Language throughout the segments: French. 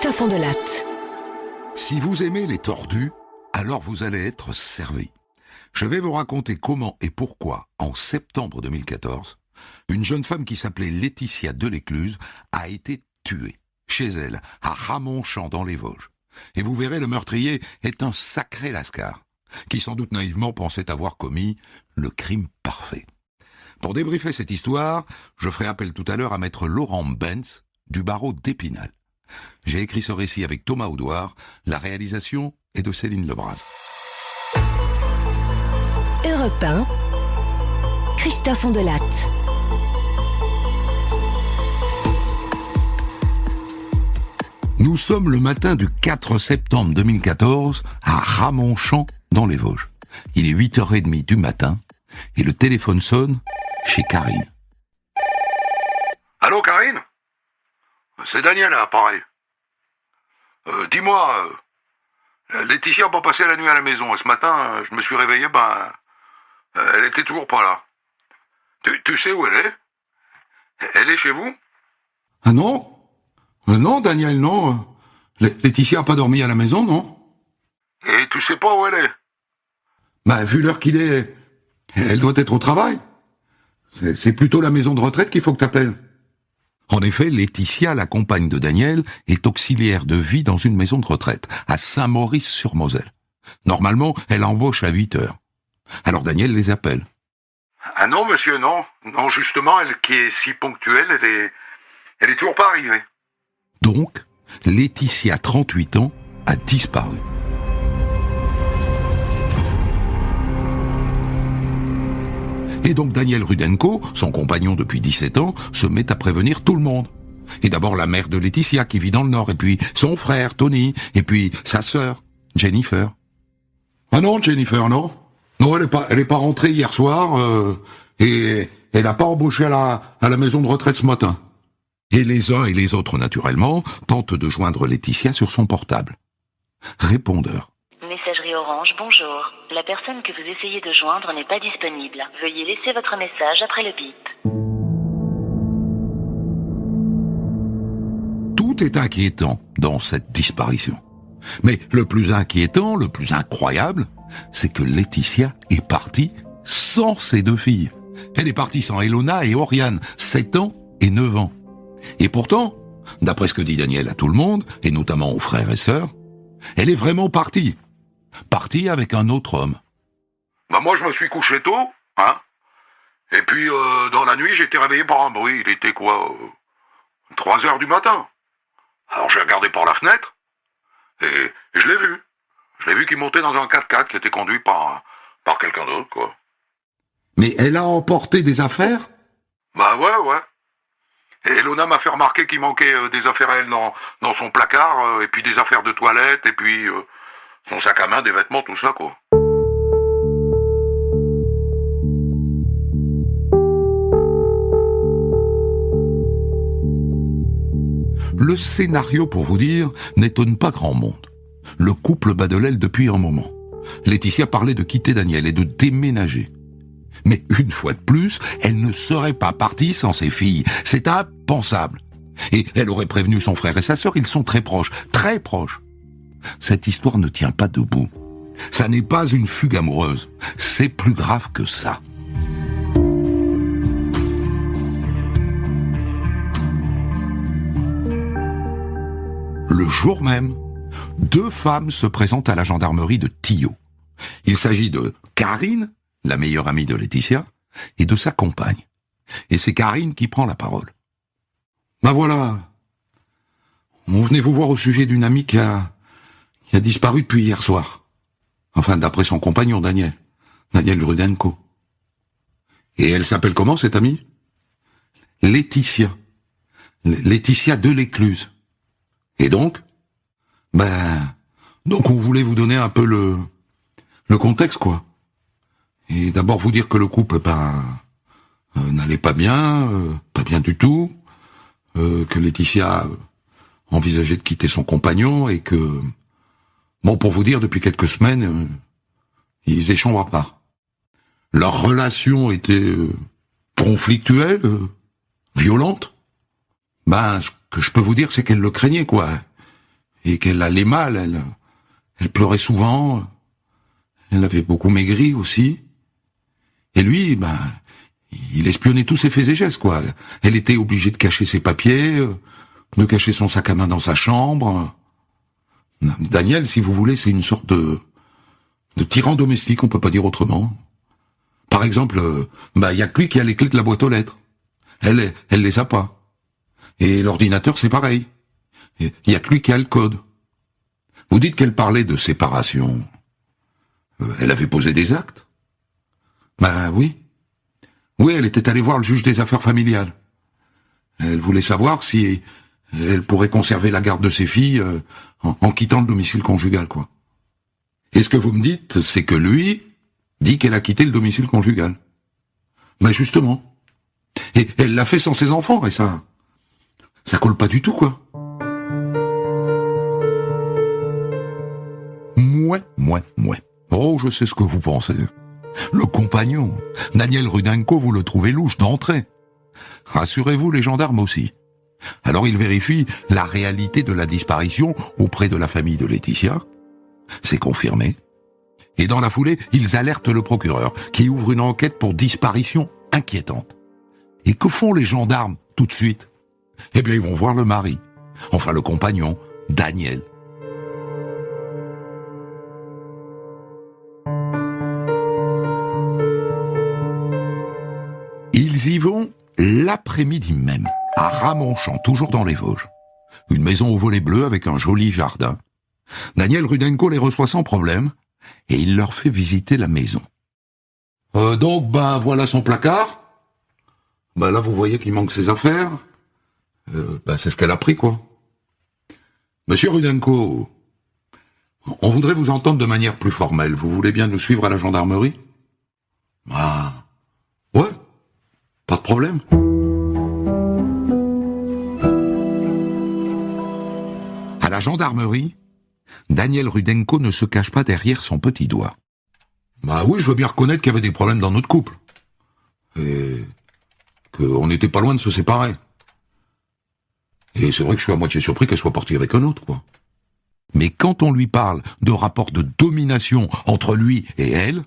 Christophe Andelatte. Si vous aimez les tordus, alors vous allez être servi. Je vais vous raconter comment et pourquoi, en septembre 2014, une jeune femme qui s'appelait Laetitia Delécluse a été tuée, chez elle, à Ramonchamp dans les Vosges. Et vous verrez, le meurtrier est un sacré lascar, qui sans doute naïvement pensait avoir commis le crime parfait. Pour débriefer cette histoire, je ferai appel tout à l'heure à maître Laurent Benz, du barreau d'Épinal. J'ai écrit ce récit avec Thomas Audouard, la réalisation est de Céline Lebras. Europe 1, Christophe Andelatte. Nous sommes le matin du 4 septembre 2014 à Ramonchamp dans les Vosges. Il est 8h30 du matin et le téléphone sonne chez Karine. Allô, Karine? C'est Daniel à l'appareil. Dis-moi, Laetitia n'a pas passé la nuit à la maison et ce matin, je me suis réveillé, elle était toujours pas là. Tu sais où elle est? Elle est chez vous? Ah non? Non, Daniel, non. Laetitia n'a pas dormi à la maison, non? Et tu sais pas où elle est? Vu l'heure qu'il est, elle doit être au travail. C'est plutôt la maison de retraite qu'il faut que t'appelles. En effet, Laetitia, la compagne de Daniel, est auxiliaire de vie dans une maison de retraite, à Saint-Maurice-sur-Moselle. Normalement, elle embauche à 8h. Alors Daniel les appelle. Ah non, monsieur, non. Non, justement, elle qui est si ponctuelle, elle est toujours pas arrivée. Donc, Laetitia, 38 ans, a disparu. Et donc Daniel Rudenko, son compagnon depuis 17 ans, se met à prévenir tout le monde. Et d'abord la mère de Laetitia qui vit dans le Nord, et puis son frère Tony, et puis sa sœur Jennifer. Ah non, Jennifer, non. Non, elle est pas rentrée hier soir, et elle n'a pas embauché à la maison de retraite ce matin. Et les uns et les autres, naturellement, tentent de joindre Laetitia sur son portable. Répondeur. Messagerie Orange, bonjour. La personne que vous essayez de joindre n'est pas disponible. Veuillez laisser votre message après le bip. Tout est inquiétant dans cette disparition. Mais le plus inquiétant, le plus incroyable, c'est que Laetitia est partie sans ses deux filles. Elle est partie sans Elona et Oriane, 7 ans et 9 ans. Et pourtant, d'après ce que dit Daniel à tout le monde, et notamment aux frères et sœurs, elle est vraiment partie. Partie avec un autre homme. Moi, je me suis couché tôt, hein. Et puis, dans la nuit, j'ai été réveillé par un bruit. Il était quoi 3h du matin. Alors, j'ai regardé par la fenêtre, et je l'ai vu. Je l'ai vu qu'il montait dans un 4x4 qui était conduit par quelqu'un d'autre, quoi. Mais elle a emporté des affaires? Ouais. Et Elona m'a fait remarquer qu'il manquait des affaires à elle dans son placard, et puis des affaires de toilette, et puis son sac à main, des vêtements, tout ça, quoi. Le scénario, pour vous dire, n'étonne pas grand monde. Le couple bat de l'aile depuis un moment. Laetitia parlait de quitter Daniel et de déménager. Mais une fois de plus, elle ne serait pas partie sans ses filles. C'est impensable. Et elle aurait prévenu son frère et sa sœur, ils sont très proches, très proches. Cette histoire ne tient pas debout. Ça n'est pas une fugue amoureuse. C'est plus grave que ça. Le jour même, 2 femmes se présentent à la gendarmerie de Tillot. Il s'agit de Karine, la meilleure amie de Laetitia, et de sa compagne. Et c'est Karine qui prend la parole. Voilà. On venait vous voir au sujet d'une amie qui a disparu depuis hier soir. Enfin, d'après son compagnon, Daniel Rudenko. Et elle s'appelle comment, cette amie? Laetitia. Laetitia Delécluse. Et donc? Donc on voulait vous donner un peu le contexte, quoi. Et d'abord vous dire que le couple, n'allait pas bien du tout, que Laetitia envisageait de quitter son compagnon et que, pour vous dire, depuis quelques semaines, ils faisaient chambre à part. Leur relation était conflictuelle, violente. Ce que je peux vous dire, c'est qu'elle le craignait, quoi. et qu'elle allait mal, elle pleurait souvent, elle avait beaucoup maigri aussi. Et lui, il espionnait tous ses faits et gestes, quoi. Elle était obligée de cacher ses papiers, de cacher son sac à main dans sa chambre. Daniel, si vous voulez, c'est une sorte de tyran domestique, on peut pas dire autrement. Par exemple, y a que lui qui a les clés de la boîte aux lettres. Elle les a pas. Et l'ordinateur, c'est pareil. Il y a que lui qui a le code. Vous dites qu'elle parlait de séparation. Elle avait posé des actes. Oui. Oui, elle était allée voir le juge des affaires familiales. Elle voulait savoir si elle pourrait conserver la garde de ses filles en quittant le domicile conjugal, quoi. Et ce que vous me dites, c'est que lui dit qu'elle a quitté le domicile conjugal. Justement. Et elle l'a fait sans ses enfants, et ça colle pas du tout, quoi. Mouais. Oh, je sais ce que vous pensez. Le compagnon, Daniel Rudenko, vous le trouvez louche d'entrée. Rassurez-vous, les gendarmes aussi. Alors ils vérifient la réalité de la disparition auprès de la famille de Laetitia. C'est confirmé. Et dans la foulée, ils alertent le procureur, qui ouvre une enquête pour disparition inquiétante. Et que font les gendarmes tout de suite? Eh bien, ils vont voir le mari, enfin le compagnon, Daniel. Ils y vont l'après-midi même, à Ramonchamp, toujours dans les Vosges. Une maison au volet bleu avec un joli jardin. Daniel Rudenko les reçoit sans problème et il leur fait visiter la maison. Donc, voilà son placard. Là, vous voyez qu'il manque ses affaires. C'est ce qu'elle a pris, quoi. Monsieur Rudenko, on voudrait vous entendre de manière plus formelle. Vous voulez bien nous suivre à la gendarmerie? Ouais, pas de problème. À la gendarmerie, Daniel Rudenko ne se cache pas derrière son petit doigt. Oui, je veux bien reconnaître qu'il y avait des problèmes dans notre couple. Et qu'on n'était pas loin de se séparer. Et c'est vrai que je suis à moitié surpris qu'elle soit partie avec un autre, quoi. Mais quand on lui parle de rapport de domination entre lui et elle...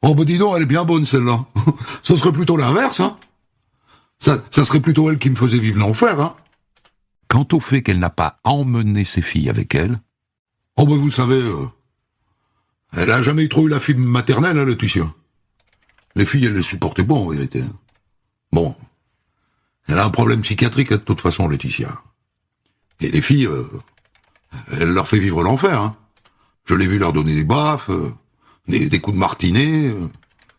dis donc, elle est bien bonne, celle-là. Ça serait plutôt l'inverse, hein. Ça serait plutôt elle qui me faisait vivre l'enfer, hein. Quant au fait qu'elle n'a pas emmené ses filles avec elle... vous savez... elle a jamais trop eu la fibre maternelle, hein, Laetitia. Les filles, elle les supportait pas, en vérité. Bon. Elle a un problème psychiatrique, de toute façon, Laetitia. Et les filles, elle leur fait vivre l'enfer, hein. Je l'ai vu leur donner des baffes, des coups de martinet,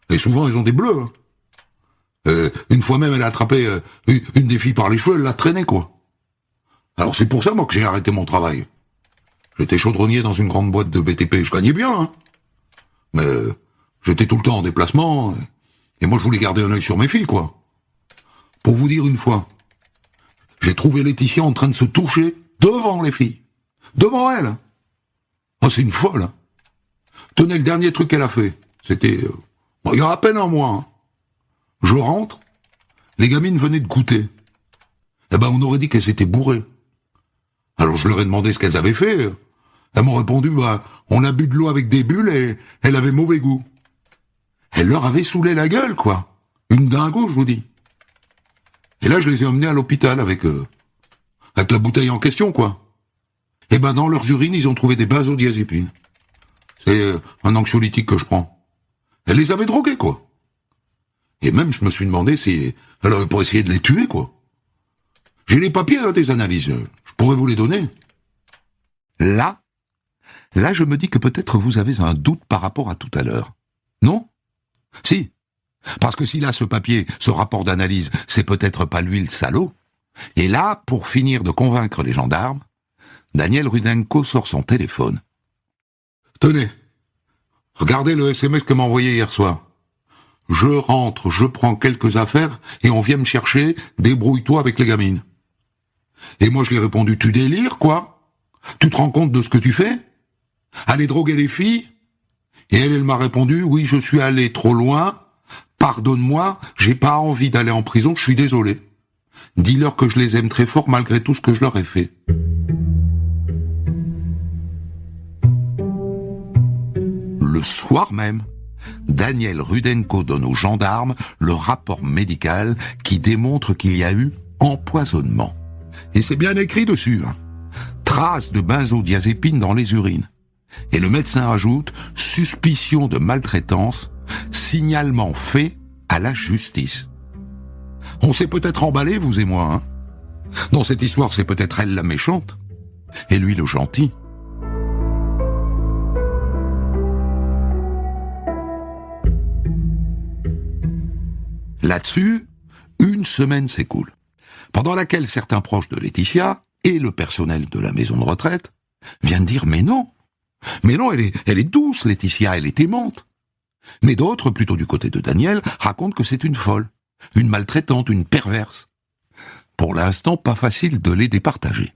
et souvent, ils ont des bleus, hein. Une fois même, elle a attrapé une des filles par les cheveux, elle l'a traînée, quoi. Alors c'est pour ça, moi, que j'ai arrêté mon travail. J'étais chaudronnier dans une grande boîte de BTP, je gagnais bien, hein. Mais j'étais tout le temps en déplacement, et moi je voulais garder un œil sur mes filles, quoi. Pour vous dire une fois, j'ai trouvé Laetitia en train de se toucher devant les filles. Devant elle. C'est une folle, hein. Tenez, le dernier truc qu'elle a fait, c'était... il y a à peine un mois, hein. Je rentre, les gamines venaient de goûter. On aurait dit qu'elles étaient bourrées. Alors je leur ai demandé ce qu'elles avaient fait. Elles m'ont répondu, on a bu de l'eau avec des bulles et elle avait mauvais goût. Elle leur avait saoulé la gueule, quoi. Une dingo, je vous dis. Et là, je les ai emmenés à l'hôpital avec la bouteille en question, quoi. Et dans leurs urines, ils ont trouvé des benzodiazépines. C'est un anxiolytique que je prends. Elle les avait drogués, quoi. Et même, je me suis demandé si elle avait pas essayé de les tuer, quoi. J'ai les papiers des analyses. Je pourrais vous les donner. Là, je me dis que peut-être vous avez un doute par rapport à tout à l'heure. Non? Si. Parce que si là, ce papier, ce rapport d'analyse, c'est peut-être pas lui le salaud. Et là, pour finir de convaincre les gendarmes, Daniel Rudenko sort son téléphone. Tenez, regardez le SMS que m'a envoyé hier soir. Je rentre, je prends quelques affaires et on vient me chercher, débrouille-toi avec les gamines. Et moi je lui ai répondu, tu délires, quoi? Tu te rends compte de ce que tu fais? Aller droguer les filles? Et elle m'a répondu, oui, je suis allé trop loin, pardonne-moi, j'ai pas envie d'aller en prison, je suis désolé. Dis-leur que je les aime très fort malgré tout ce que je leur ai fait. Le soir même, Daniel Rudenko donne aux gendarmes le rapport médical qui démontre qu'il y a eu empoisonnement. Et c'est bien écrit dessus, hein. Traces de benzodiazépine dans les urines. Et le médecin ajoute suspicion de maltraitance, signalement fait à la justice. On s'est peut-être emballé, vous et moi, hein. Dans cette histoire, c'est peut-être elle la méchante, et lui le gentil. Là-dessus, une semaine s'écoule, pendant laquelle certains proches de Laetitia et le personnel de la maison de retraite viennent dire « Mais non, elle est douce, Laetitia, elle est aimante. » Mais d'autres, plutôt du côté de Daniel, racontent que c'est une folle, une maltraitante, une perverse. Pour l'instant, pas facile de les départager.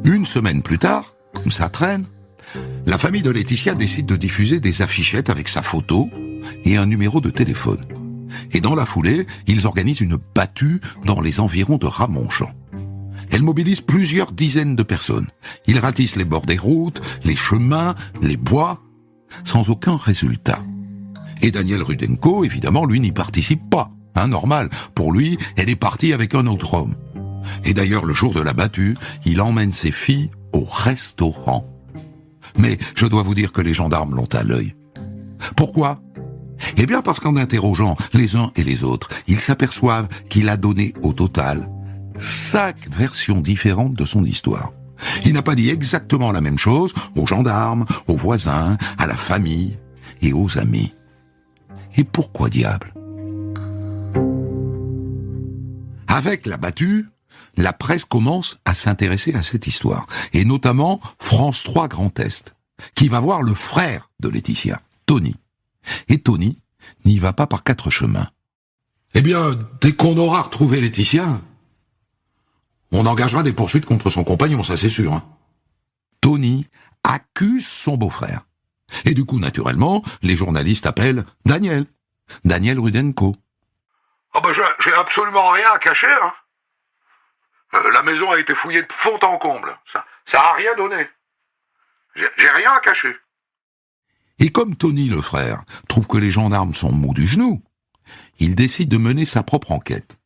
Une semaine plus tard, ça traîne, la famille de Laetitia décide de diffuser des affichettes avec sa photo et un numéro de téléphone. Et dans la foulée, ils organisent une battue dans les environs de Ramonchamp. Elle mobilise plusieurs dizaines de personnes. Ils ratissent les bords des routes, les chemins, les bois, sans aucun résultat. Et Daniel Rudenko, évidemment, lui n'y participe pas. Normal, pour lui, elle est partie avec un autre homme. Et d'ailleurs, le jour de la battue, il emmène ses filles au restaurant. Mais je dois vous dire que les gendarmes l'ont à l'œil. Pourquoi ? Eh bien parce qu'en interrogeant les uns et les autres, ils s'aperçoivent qu'il a donné au total 5 versions différentes de son histoire. Il n'a pas dit exactement la même chose aux gendarmes, aux voisins, à la famille et aux amis. Et pourquoi diable ? Avec la battue, la presse commence à s'intéresser à cette histoire, et notamment France 3 Grand Est, qui va voir le frère de Laetitia, Tony. Et Tony n'y va pas par 4 chemins. Eh bien, dès qu'on aura retrouvé Laetitia, on engagera des poursuites contre son compagnon, ça c'est sûr. Tony accuse son beau-frère. Et du coup, naturellement, les journalistes appellent Daniel Rudenko. Ah ben j'ai absolument rien à cacher, hein. La maison a été fouillée de fond en comble. Ça a rien donné. J'ai rien à cacher. Et comme Tony, le frère, trouve que les gendarmes sont mous du genou, il décide de mener sa propre enquête.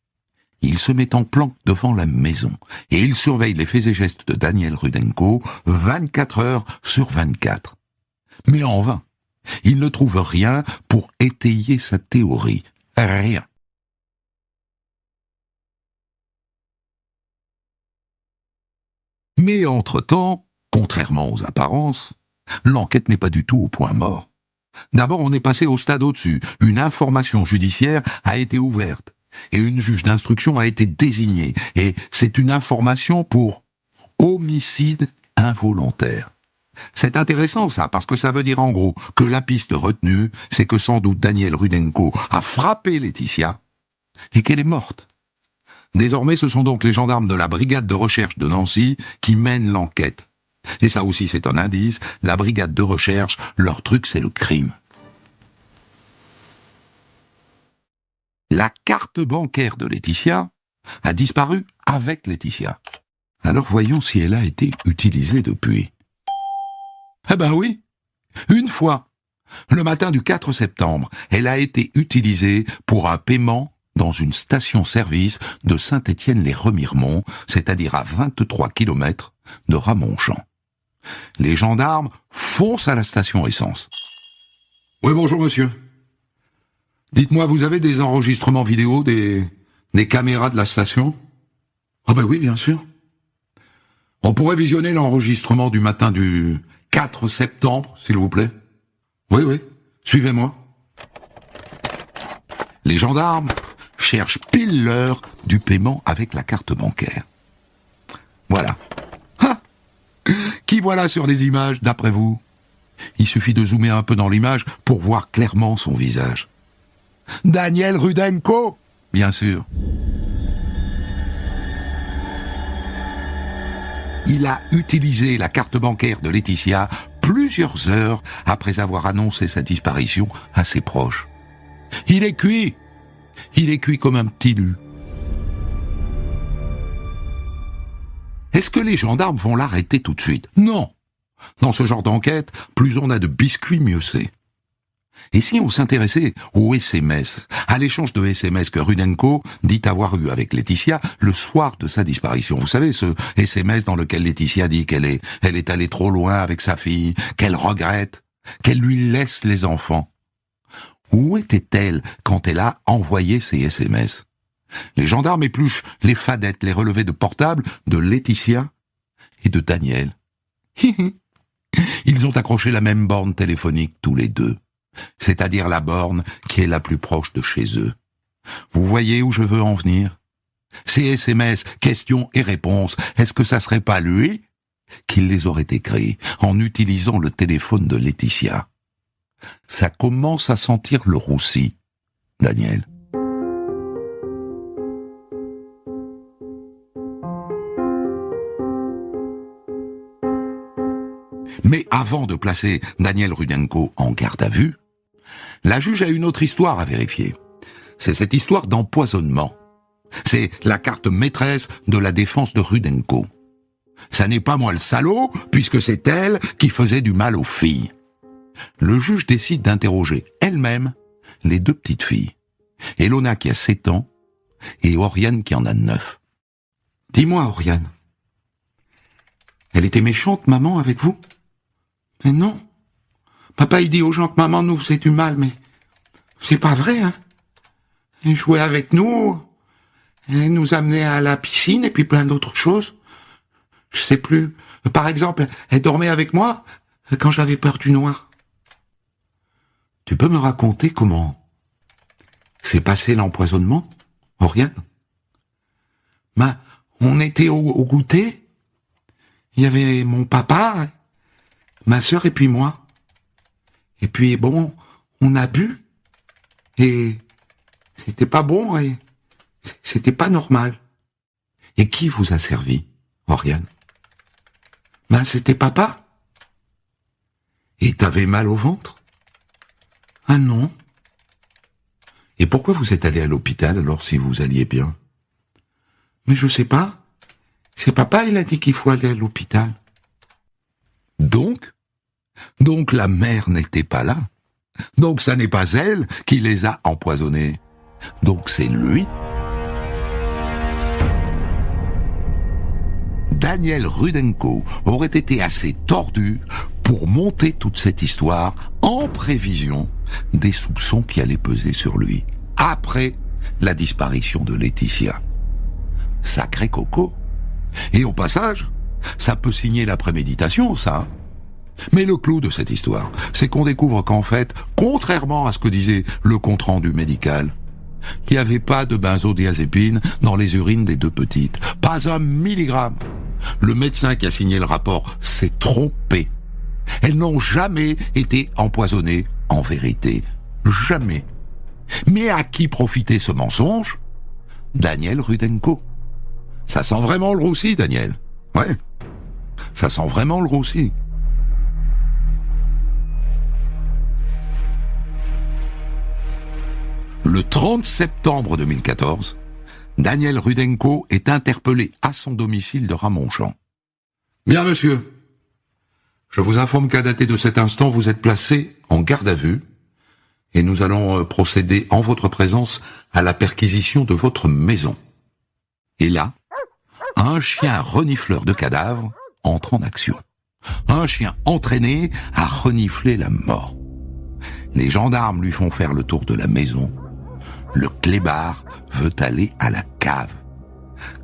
Il se met en planque devant la maison et il surveille les faits et gestes de Daniel Rudenko 24 heures sur 24. Mais en vain, il ne trouve rien pour étayer sa théorie. Rien. Mais entre-temps, contrairement aux apparences, l'enquête n'est pas du tout au point mort. D'abord, on est passé au stade au-dessus. Une information judiciaire a été ouverte et une juge d'instruction a été désignée. Et c'est une information pour homicide involontaire. C'est intéressant ça, parce que ça veut dire en gros que la piste retenue, c'est que sans doute Daniel Rudenko a frappé Laetitia et qu'elle est morte. Désormais, ce sont donc les gendarmes de la brigade de recherche de Nancy qui mènent l'enquête. Et ça aussi, c'est un indice, la brigade de recherche, leur truc, c'est le crime. La carte bancaire de Laetitia a disparu avec Laetitia. Alors voyons si elle a été utilisée depuis. Eh ben oui, une fois. Le matin du 4 septembre, elle a été utilisée pour un paiement dans une station-service de Saint-Étienne-les-Remiremont, c'est-à-dire à 23 km de Ramonchamp. Les gendarmes foncent à la station essence. Oui, bonjour monsieur. Dites-moi, vous avez des enregistrements vidéo des caméras de la station ? Ah ben oui, bien sûr. On pourrait visionner l'enregistrement du matin du 4 septembre, s'il vous plaît. Oui, suivez-moi. Les gendarmes cherchent pile l'heure du paiement avec la carte bancaire. Voilà. Ah ! Qui voilà sur les images, d'après vous ? Il suffit de zoomer un peu dans l'image pour voir clairement son visage. Daniel Rudenko, bien sûr. Il a utilisé la carte bancaire de Laetitia plusieurs heures après avoir annoncé sa disparition à ses proches. Il est cuit. Il est cuit comme un petit lu. Est-ce que les gendarmes vont l'arrêter tout de suite? Non. Dans ce genre d'enquête, plus on a de biscuits, mieux c'est. Et si on s'intéressait aux SMS, à l'échange de SMS que Rudenko dit avoir eu avec Laetitia le soir de sa disparition? Vous savez, ce SMS dans lequel Laetitia dit qu'elle est allée trop loin avec sa fille, qu'elle regrette, qu'elle lui laisse les enfants. Où était-elle quand elle a envoyé ces SMS? Les gendarmes épluchent les fadettes, les relevés de portable de Laetitia et de Daniel. Ils ont accroché la même borne téléphonique tous les deux, c'est-à-dire la borne qui est la plus proche de chez eux. Vous voyez où je veux en venir? Ces SMS, questions et réponses, est-ce que ça serait pas lui qui les aurait écrits en utilisant le téléphone de Laetitia? Ça commence à sentir le roussi, Daniel. Mais avant de placer Daniel Rudenko en garde à vue, la juge a une autre histoire à vérifier. C'est cette histoire d'empoisonnement. C'est la carte maîtresse de la défense de Rudenko. Ça n'est pas moi le salaud, puisque c'est elle qui faisait du mal aux filles. Le juge décide d'interroger elle-même les deux petites filles. Elona qui a 7 ans et Oriane qui en a 9. Dis-moi, Oriane, elle était méchante, maman, avec vous? Mais non. Papa, il dit aux gens que maman nous faisait du mal, mais c'est pas vrai, hein. Elle jouait avec nous, elle nous amenait à la piscine et puis plein d'autres choses. Je sais plus. Par exemple, elle dormait avec moi quand j'avais peur du noir. Tu peux me raconter comment s'est passé l'empoisonnement, Oriane? On était au goûter. Il y avait mon papa, ma sœur et puis moi. Et puis bon, on a bu. Et c'était pas bon et c'était pas normal. Et qui vous a servi, Oriane? C'était papa. Et t'avais mal au ventre? Ah non. Et pourquoi vous êtes allé à l'hôpital alors si vous alliez bien? Mais je sais pas. C'est papa, il a dit qu'il faut aller à l'hôpital. Donc la mère n'était pas là. Donc ça n'est pas elle qui les a empoisonnés. Donc c'est lui. Daniel Rudenko aurait été assez tordu pour monter toute cette histoire en prévision des soupçons qui allaient peser sur lui après la disparition de Laetitia. Sacré coco. Et au passage, ça peut signer la préméditation, ça. Mais le clou de cette histoire, c'est qu'on découvre qu'en fait, contrairement à ce que disait le compte-rendu médical, il n'y avait pas de benzodiazépine dans les urines des deux petites. Pas 1 milligramme. Le médecin qui a signé le rapport s'est trompé. Elles n'ont jamais été empoisonnées, en vérité. Jamais. Mais à qui profitait ce mensonge? Daniel Rudenko. Ça sent vraiment le roussi, Daniel. Ouais. Ça sent vraiment le roussi. Le 30 septembre 2014, Daniel Rudenko est interpellé à son domicile de Ramonchamp. Bien, monsieur. Je vous informe qu'à dater de cet instant, vous êtes placé en garde à vue et nous allons procéder en votre présence à la perquisition de votre maison. Et là, un chien renifleur de cadavres entre en action. Un chien entraîné à renifler la mort. Les gendarmes lui font faire le tour de la maison. Le clébard veut aller à la cave.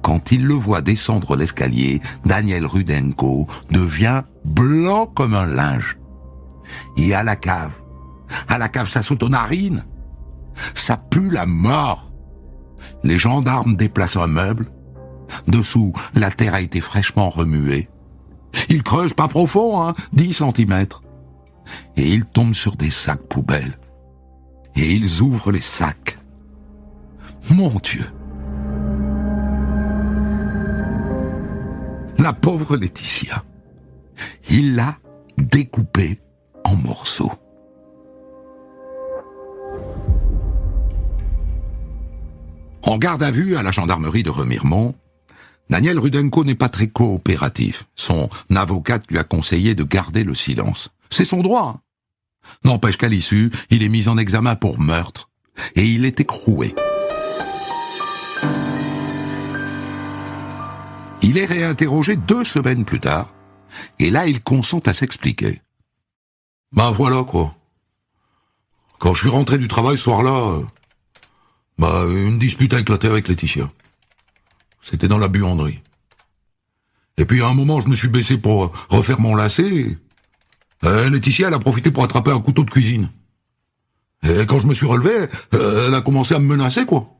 Quand il le voit descendre l'escalier, Daniel Rudenko devient blanc comme un linge. Et à la cave, ça saute aux narines. Ça pue la mort. Les gendarmes déplacent un meuble. Dessous, la terre a été fraîchement remuée. Ils creusent pas profond, 10 centimètres. Et ils tombent sur des sacs poubelles. Et ils ouvrent les sacs. Mon Dieu! La pauvre Laetitia. Il l'a découpée en morceaux. En garde à vue à la gendarmerie de Remiremont, Daniel Rudenko n'est pas très coopératif. Son avocate lui a conseillé de garder le silence. C'est son droit. N'empêche qu'à l'issue, il est mis en examen pour meurtre. Et il est écroué. Il est réinterrogé 2 semaines plus tard. Et là, il consent à s'expliquer. Ben voilà quoi. Quand je suis rentré du travail ce soir-là, une dispute a éclaté avec Laetitia. C'était dans la buanderie. Et puis à un moment, je me suis baissé pour refaire mon lacet. Laetitia, elle a profité pour attraper un couteau de cuisine. Et quand je me suis relevé, elle a commencé à me menacer, quoi.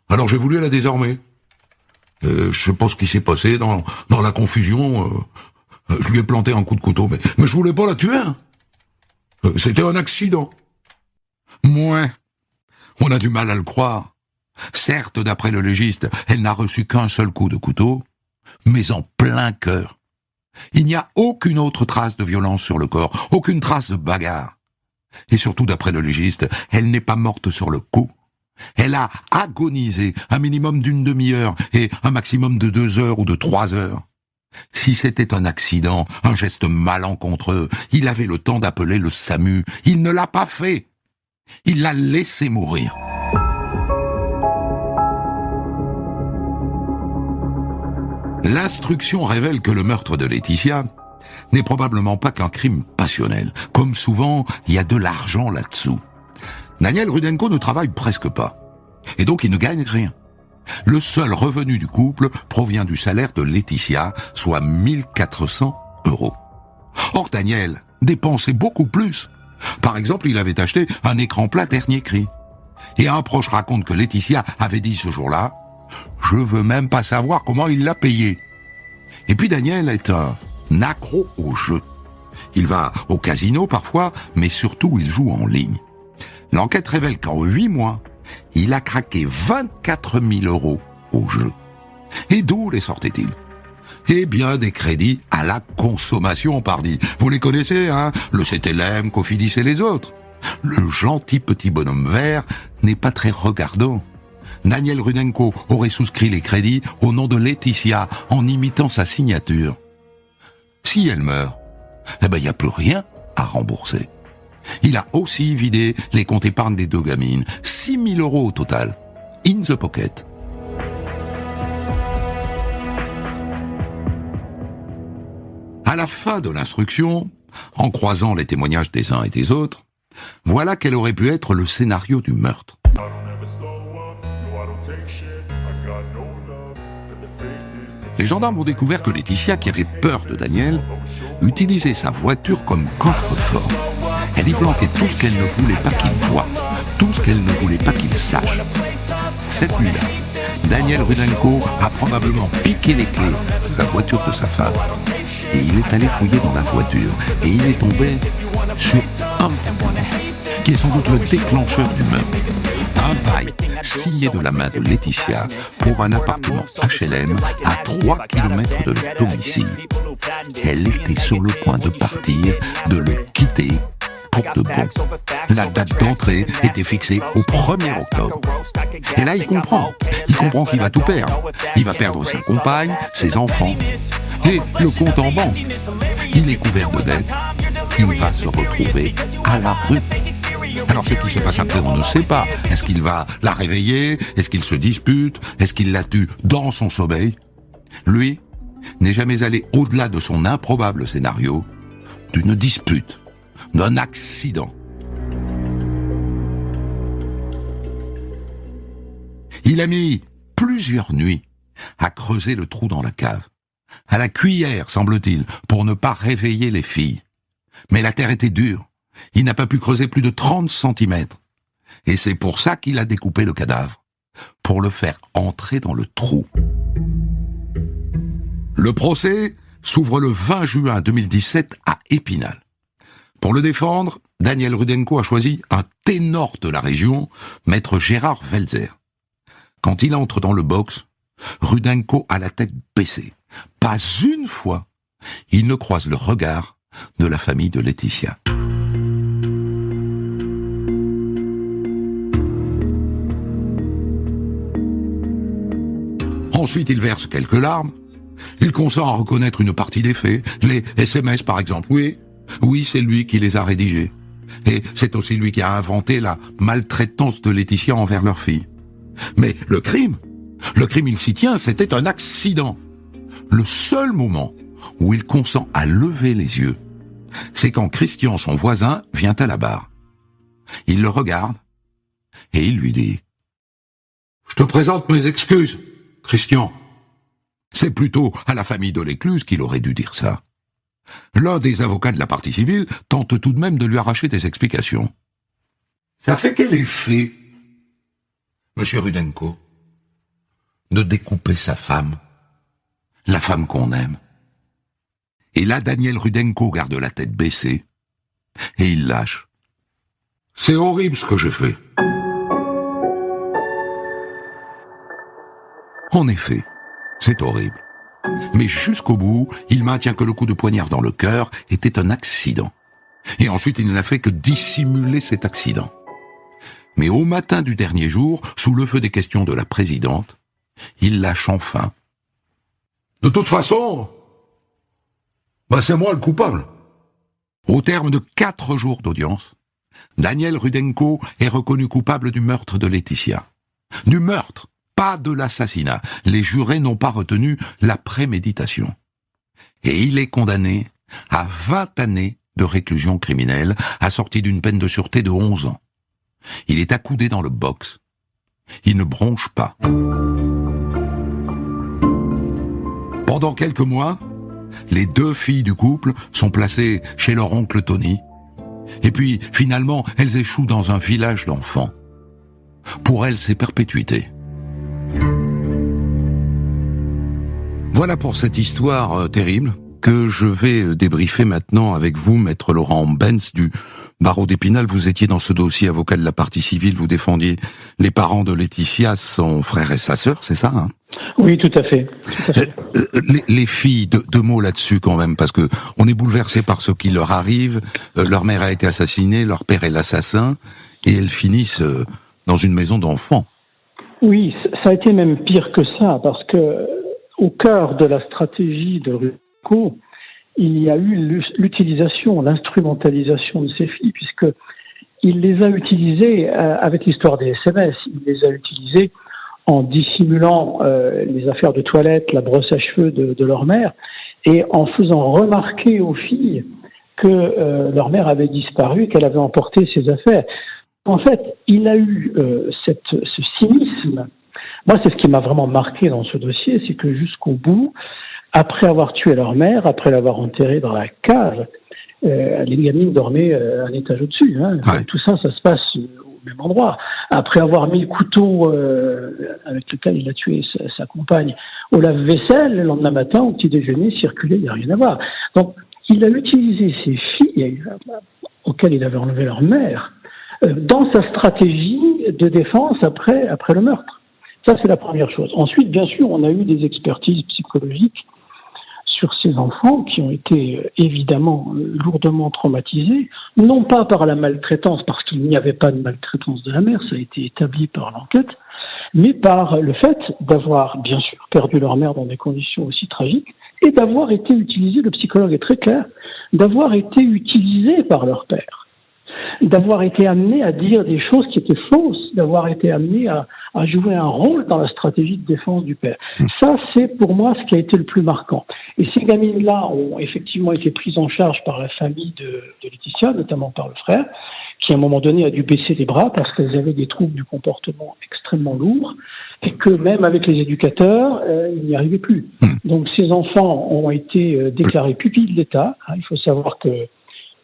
Alors j'ai voulu la désarmer. Je sais pas ce qui s'est passé dans la confusion. Je lui ai planté un coup de couteau, mais je voulais pas la tuer. Hein. C'était un accident. Mouais. On a du mal à le croire. Certes, d'après le légiste, elle n'a reçu qu'un seul coup de couteau, mais en plein cœur. Il n'y a aucune autre trace de violence sur le corps, aucune trace de bagarre. Et surtout, d'après le légiste, elle n'est pas morte sur le coup. Elle a agonisé un minimum d'une demi-heure et un maximum de 2 heures ou de 3 heures. Si c'était un accident, un geste malencontreux, il avait le temps d'appeler le SAMU. Il ne l'a pas fait. Il l'a laissé mourir. L'instruction révèle que le meurtre de Laetitia n'est probablement pas qu'un crime passionnel. Comme souvent, il y a de l'argent là-dessous. Daniel Rudenko ne travaille presque pas. Et donc il ne gagne rien. Le seul revenu du couple provient du salaire de Laetitia, soit 1400 €. Or Daniel dépensait beaucoup plus. Par exemple, il avait acheté un écran plat dernier cri. Et un proche raconte que Laetitia avait dit ce jour-là « Je veux même pas savoir comment il l'a payé ». Et puis Daniel est un accro au jeu. Il va au casino parfois, mais surtout il joue en ligne. L'enquête révèle qu'en 8 mois, il a craqué 24 000 € au jeu. Et d'où les sortait-il ? Eh bien, des crédits à la consommation, pardi. Vous les connaissez, hein ? Le CTLM, Cofidis et les autres. Le gentil petit bonhomme vert n'est pas très regardant. Daniel Rudenko aurait souscrit les crédits au nom de Laetitia en imitant sa signature. Si elle meurt, il n'y a plus rien à rembourser. Il a aussi vidé les comptes épargne des 2 gamines. 6 000 € au total. In the pocket. À la fin de l'instruction, en croisant les témoignages des uns et des autres, voilà quel aurait pu être le scénario du meurtre. Les gendarmes ont découvert que Laetitia, qui avait peur de Daniel, utilisait sa voiture comme coffre-fort. Elle y planquait tout ce qu'elle ne voulait pas qu'il voie, tout ce qu'elle ne voulait pas qu'il sache. Cette nuit-là, Daniel Rudenko a probablement piqué les clés de la voiture de sa femme. Et il est allé fouiller dans la voiture. Et il est tombé sur un témoin, qui est sans doute le déclencheur du meurtre. Un bail signé de la main de Laetitia pour un appartement HLM à 3 km de leur domicile. Elle était sur le point de partir, de le quitter pour de bon. La date d'entrée était fixée au 1er octobre. Et là, il comprend. Il comprend qu'il va tout perdre. Il va perdre sa compagne, ses enfants et le compte en banque. Il est couvert de dettes. Il va se retrouver à la rue. Alors ce qui se passe après, on ne sait pas. Est-ce qu'il va la réveiller ? Est-ce qu'il se dispute ? Est-ce qu'il la tue dans son sommeil ? Lui n'est jamais allé au-delà de son improbable scénario d'une dispute, d'un accident. Il a mis plusieurs nuits à creuser le trou dans la cave, à la cuillère, semble-t-il, pour ne pas réveiller les filles. Mais la terre était dure. Il n'a pas pu creuser plus de 30 cm. Et c'est pour ça qu'il a découpé le cadavre, pour le faire entrer dans le trou. Le procès s'ouvre le 20 juin 2017 à Épinal. Pour le défendre, Daniel Rudenko a choisi un ténor de la région, maître Gérard Welzer. Quand il entre dans le box, Rudenko a la tête baissée. Pas une fois, il ne croise le regard de la famille de Laetitia. En Ensuite, il verse quelques larmes. Il consent à reconnaître une partie des faits. Les SMS, par exemple. Oui, c'est lui qui les a rédigés. Et c'est aussi lui qui a inventé la maltraitance de Laetitia envers leur fille. Mais le crime, il s'y tient, c'était un accident. Le seul moment où il consent à lever les yeux, c'est quand Christian, son voisin, vient à la barre. Il le regarde et il lui dit « Je te présente mes excuses, Christian. » C'est plutôt à la famille de l'écluse qu'il aurait dû dire ça. L'un des avocats de la partie civile tente tout de même de lui arracher des explications. Ça fait quel effet, monsieur Rudenko, de découper sa femme, la femme qu'on aime? Et là, Daniel Rudenko garde la tête baissée et il lâche. C'est horrible ce que j'ai fait. En effet, c'est horrible. Mais jusqu'au bout, il maintient que le coup de poignard dans le cœur était un accident. Et ensuite, il n'a fait que dissimuler cet accident. Mais au matin du dernier jour, sous le feu des questions de la présidente, il lâche enfin. De toute façon, c'est moi le coupable. Au terme de 4 jours d'audience, Daniel Rudenko est reconnu coupable du meurtre de Laetitia. Du meurtre, pas de l'assassinat. Les jurés n'ont pas retenu la préméditation. Et il est condamné à 20 années de réclusion criminelle, assortie d'une peine de sûreté de 11 ans. Il est accoudé dans le box. Il ne bronche pas. Pendant quelques mois, les 2 filles du couple sont placées chez leur oncle Tony. Et puis, finalement, elles échouent dans un village d'enfants. Pour elles, c'est perpétuité. Voilà pour cette histoire terrible que je vais débriefer maintenant avec vous, maître Laurent Benz du barreau d'Épinal. Vous étiez dans ce dossier avocat de la partie civile, vous défendiez les parents de Laetitia, son frère et sa sœur, c'est ça, hein? Oui, tout à fait. Les filles, 2 mots là-dessus quand même, parce que on est bouleversé par ce qui leur arrive. Leur mère a été assassinée, leur père est l'assassin, et elles finissent dans une maison d'enfants. Oui, ça a été même pire que ça, parce que au cœur de la stratégie de Rudenko, il y a eu l'utilisation, l'instrumentalisation de ces filles, puisque il les a utilisées avec l'histoire des SMS. Il les a utilisées en dissimulant les affaires de toilette, la brosse à cheveux de leur mère, et en faisant remarquer aux filles que leur mère avait disparu, qu'elle avait emporté ses affaires. En fait, il a eu ce cynisme. Moi, c'est ce qui m'a vraiment marqué dans ce dossier, c'est que jusqu'au bout, après avoir tué leur mère, après l'avoir enterrée dans la cave, les gamines dormaient un étage au-dessus. Hein. Ouais. Tout ça, ça se passe au même endroit. Après avoir mis le couteau avec lequel il a tué sa compagne au lave-vaisselle, le lendemain matin, au petit déjeuner, circulait, il n'y a rien à voir. Donc, il a utilisé ces filles auxquelles il avait enlevé leur mère dans sa stratégie de défense après le meurtre. Ça, c'est la première chose. Ensuite, bien sûr, on a eu des expertises psychologiques sur ces enfants qui ont été évidemment lourdement traumatisés, non pas par la maltraitance, parce qu'il n'y avait pas de maltraitance de la mère, ça a été établi par l'enquête, mais par le fait d'avoir, bien sûr, perdu leur mère dans des conditions aussi tragiques, et d'avoir été utilisés, le psychologue est très clair, d'avoir été utilisés par leur père, d'avoir été amenés à dire des choses qui étaient fausses, d'avoir été amenés à jouer un rôle dans la stratégie de défense du père. Ça, c'est pour moi ce qui a été le plus marquant. Et ces gamines-là ont effectivement été prises en charge par la famille de Laetitia, notamment par le frère, qui à un moment donné a dû baisser les bras parce qu'elles avaient des troubles du comportement extrêmement lourds, et que même avec les éducateurs, ils n'y arrivaient plus. Donc ces enfants ont été déclarés pupilles de l'État. Il faut savoir que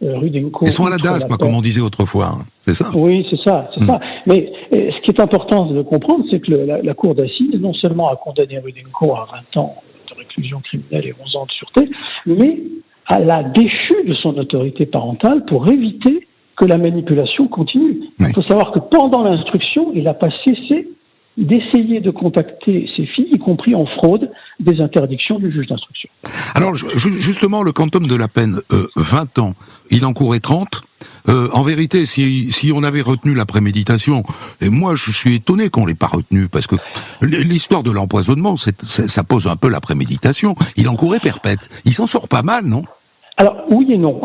Rudenko... Ils sont à la DAS, comme on disait autrefois, hein. C'est ça? Oui, c'est ça. Mais ce qui est important de comprendre, c'est que la Cour d'assises, non seulement a condamné Rudenko à 20 ans de réclusion criminelle et 11 ans de sûreté, mais l'a déchu de son autorité parentale pour éviter que la manipulation continue. Oui. Il faut savoir que pendant l'instruction, il n'a pas cessé d'essayer de contacter ses filles, y compris en fraude, des interdictions du juge d'instruction. Alors, justement, le quantum de la peine, 20 ans, il encourait 30. En vérité, si on avait retenu la préméditation, et moi je suis étonné qu'on l'ait pas retenu, parce que l'histoire de l'empoisonnement, ça pose un peu la préméditation. Il encourait perpète. Il s'en sort pas mal, non ? Alors, oui et non.